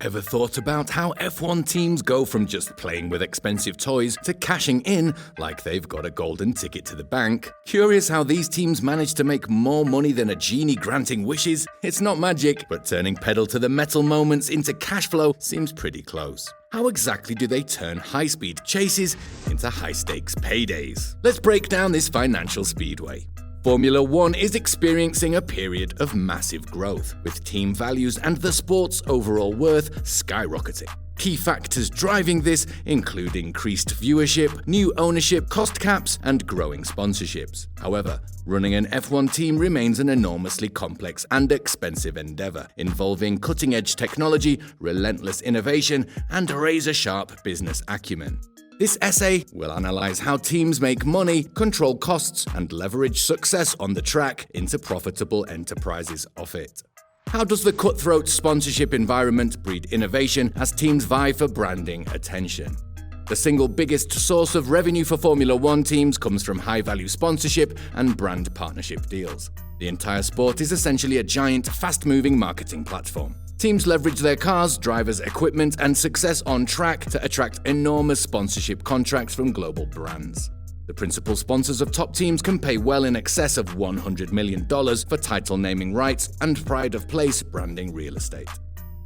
Ever thought about how F1 teams go from just playing with expensive toys to cashing in like they've got a golden ticket to the bank? Curious how these teams manage to make more money than a genie granting wishes? It's not magic, but turning pedal to the metal moments into cash flow seems pretty close. How exactly do they turn high-speed chases into high-stakes paydays? Let's break down this financial speedway. Formula One is experiencing a period of massive growth, with team values and the sport's overall worth skyrocketing. Key factors driving this include increased viewership, new ownership, cost caps, and growing sponsorships. However, running an F1 team remains an enormously complex and expensive endeavor, involving cutting-edge technology, relentless innovation, and razor-sharp business acumen. This essay will analyze how teams make money, control costs, and leverage success on the track into profitable enterprises off it. How does the cutthroat sponsorship environment breed innovation as teams vie for branding attention? The single biggest source of revenue for Formula One teams comes from high-value sponsorship and brand partnership deals. The entire sport is essentially a giant, fast-moving marketing platform. Teams leverage their cars, drivers, equipment, and success on track to attract enormous sponsorship contracts from global brands. The principal sponsors of top teams can pay well in excess of $100 million for title naming rights and pride of place branding real estate.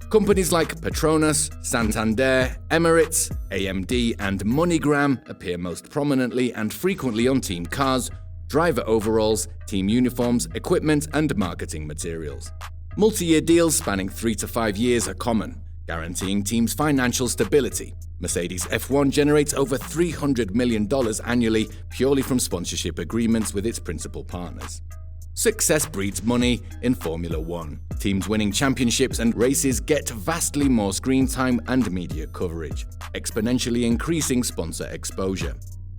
Companies like Petronas, Santander, Emirates, AMD, and MoneyGram appear most prominently and frequently on team cars, driver overalls, team uniforms, equipment, and marketing materials. Multi-year deals spanning 3 to 5 years are common, guaranteeing teams financial stability. Mercedes F1 generates over $300 million annually purely from sponsorship agreements with its principal partners. Success breeds money in Formula One. Teams winning championships and races get vastly more screen time and media coverage, exponentially increasing sponsor exposure.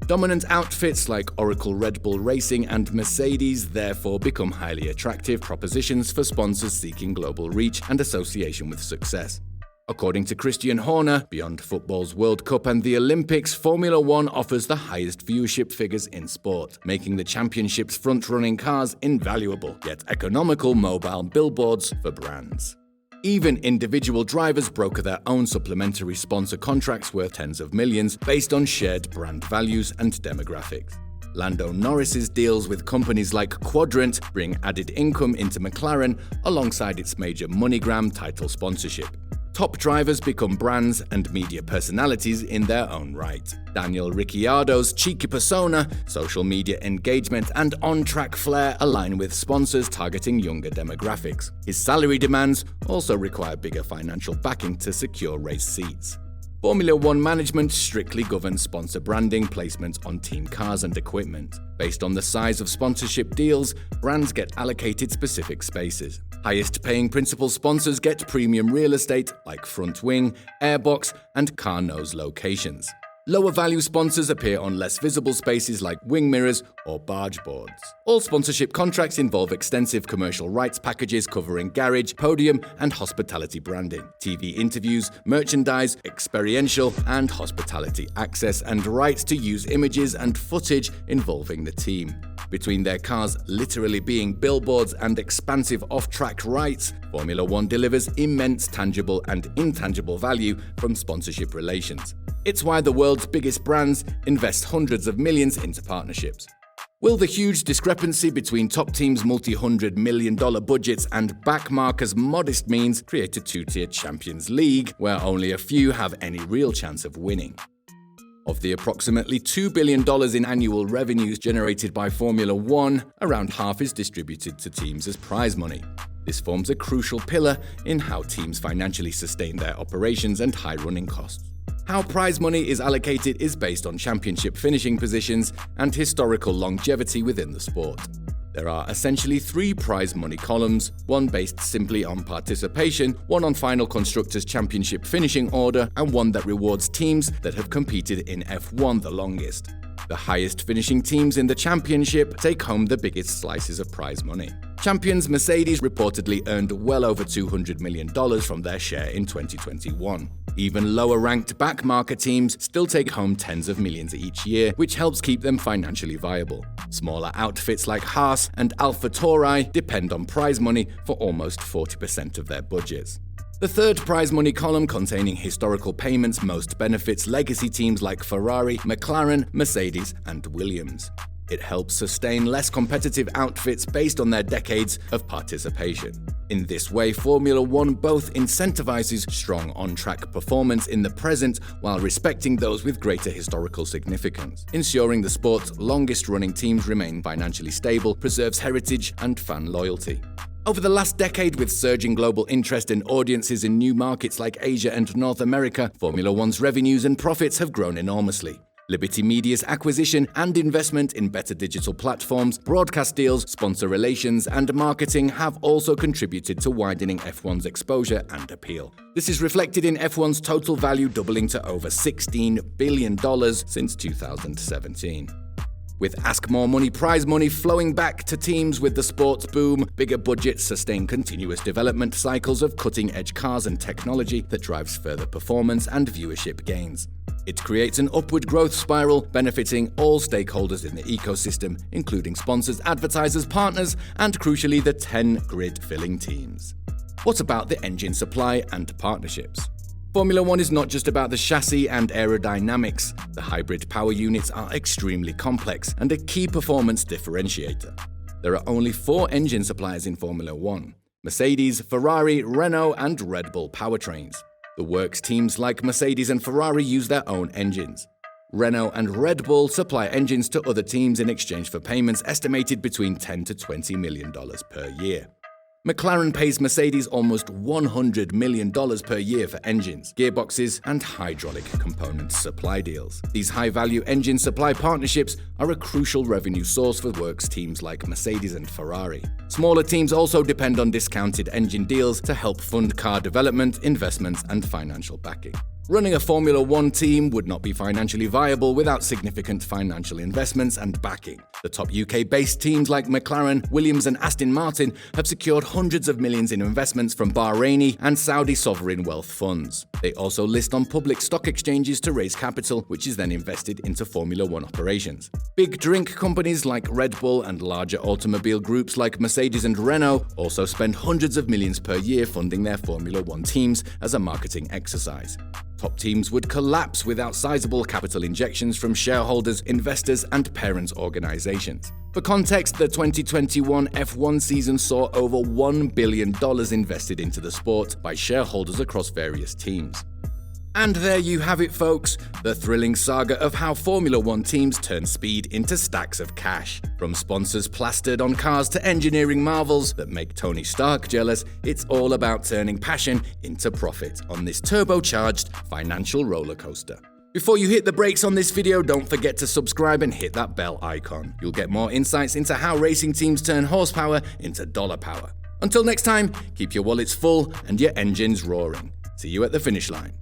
Dominant outfits like Oracle Red Bull Racing and Mercedes therefore become highly attractive propositions for sponsors seeking global reach and association with success. According to Christian Horner, beyond football's World Cup and the Olympics, Formula One offers the highest viewership figures in sport, making the championship's front-running cars invaluable, yet economical mobile billboards for brands. Even individual drivers broker their own supplementary sponsor contracts worth tens of millions based on shared brand values and demographics. Lando Norris's deals with companies like Quadrant bring added income into McLaren alongside its major MoneyGram title sponsorship. Top drivers become brands and media personalities in their own right. Daniel Ricciardo's cheeky persona, social media engagement, and on-track flair align with sponsors targeting younger demographics. His salary demands also require bigger financial backing to secure race seats. Formula One management strictly governs sponsor branding placement on team cars and equipment. Based on the size of sponsorship deals, brands get allocated specific spaces. Highest-paying principal sponsors get premium real estate like front wing, airbox, and car nose locations. Lower-value sponsors appear on less visible spaces like wing mirrors or barge boards. All sponsorship contracts involve extensive commercial rights packages covering garage, podium, and hospitality branding, TV interviews, merchandise, experiential and hospitality access, and rights to use images and footage involving the team. Between their cars literally being billboards and expansive off-track rights, Formula One delivers immense tangible and intangible value from sponsorship relations. It's why the world's biggest brands invest hundreds of millions into partnerships. Will the huge discrepancy between top teams' multi-$100 million budgets and backmarkers' modest means create a two-tier Champions League where only a few have any real chance of winning? Of the approximately $2 billion in annual revenues generated by Formula One, around half is distributed to teams as prize money. This forms a crucial pillar in how teams financially sustain their operations and high running costs. How prize money is allocated is based on championship finishing positions and historical longevity within the sport. There are essentially 3 prize money columns, one based simply on participation, one on final constructors' championship finishing order, and one that rewards teams that have competed in F1 the longest. The highest finishing teams in the championship take home the biggest slices of prize money. Champions Mercedes reportedly earned well over $200 million from their share in 2021. Even lower-ranked backmarker teams still take home tens of millions each year, which helps keep them financially viable. Smaller outfits like Haas and AlphaTauri depend on prize money for almost 40% of their budgets. The third prize money column, containing historical payments, most benefits legacy teams like Ferrari, McLaren, Mercedes, and Williams. It helps sustain less competitive outfits based on their decades of participation. In this way, Formula One both incentivizes strong on-track performance in the present while respecting those with greater historical significance. Ensuring the sport's longest-running teams remain financially stable preserves heritage and fan loyalty. Over the last decade, with surging global interest and audiences in new markets like Asia and North America, Formula One's revenues and profits have grown enormously. Liberty Media's acquisition and investment in better digital platforms, broadcast deals, sponsor relations, and marketing have also contributed to widening F1's exposure and appeal. This is reflected in F1's total value doubling to over $16 billion since 2017. With Ask More Money prize money flowing back to teams with the sports boom, bigger budgets sustain continuous development cycles of cutting-edge cars and technology that drives further performance and viewership gains. It creates an upward growth spiral, benefiting all stakeholders in the ecosystem, including sponsors, advertisers, partners, and crucially the 10 grid-filling teams. What about the engine supply and partnerships? Formula One is not just about the chassis and aerodynamics. The hybrid power units are extremely complex and a key performance differentiator. There are only 4 engine suppliers in Formula One: Mercedes, Ferrari, Renault, and Red Bull powertrains. The works teams like Mercedes and Ferrari use their own engines. Renault and Red Bull supply engines to other teams in exchange for payments estimated between $10 to $20 million per year. McLaren pays Mercedes almost $100 million per year for engines, gearboxes, and hydraulic component supply deals. These high-value engine supply partnerships are a crucial revenue source for works teams like Mercedes and Ferrari. Smaller teams also depend on discounted engine deals to help fund car development, investments, and financial backing. Running a Formula One team would not be financially viable without significant financial investments and backing. The top UK-based teams like McLaren, Williams, and Aston Martin have secured hundreds of millions in investments from Bahraini and Saudi sovereign wealth funds. They also list on public stock exchanges to raise capital, which is then invested into Formula One operations. Big drink companies like Red Bull and larger automobile groups like Mercedes and Renault also spend hundreds of millions per year funding their Formula One teams as a marketing exercise. Top teams would collapse without sizable capital injections from shareholders, investors, and parent organizations. For context, the 2021 F1 season saw over $1 billion invested into the sport by shareholders across various teams. And there you have it, folks, the thrilling saga of how Formula One teams turn speed into stacks of cash. From sponsors plastered on cars to engineering marvels that make Tony Stark jealous, it's all about turning passion into profit on this turbocharged financial roller coaster. Before you hit the brakes on this video, don't forget to subscribe and hit that bell icon. You'll get more insights into how racing teams turn horsepower into dollar power. Until next time, keep your wallets full and your engines roaring. See you at the finish line.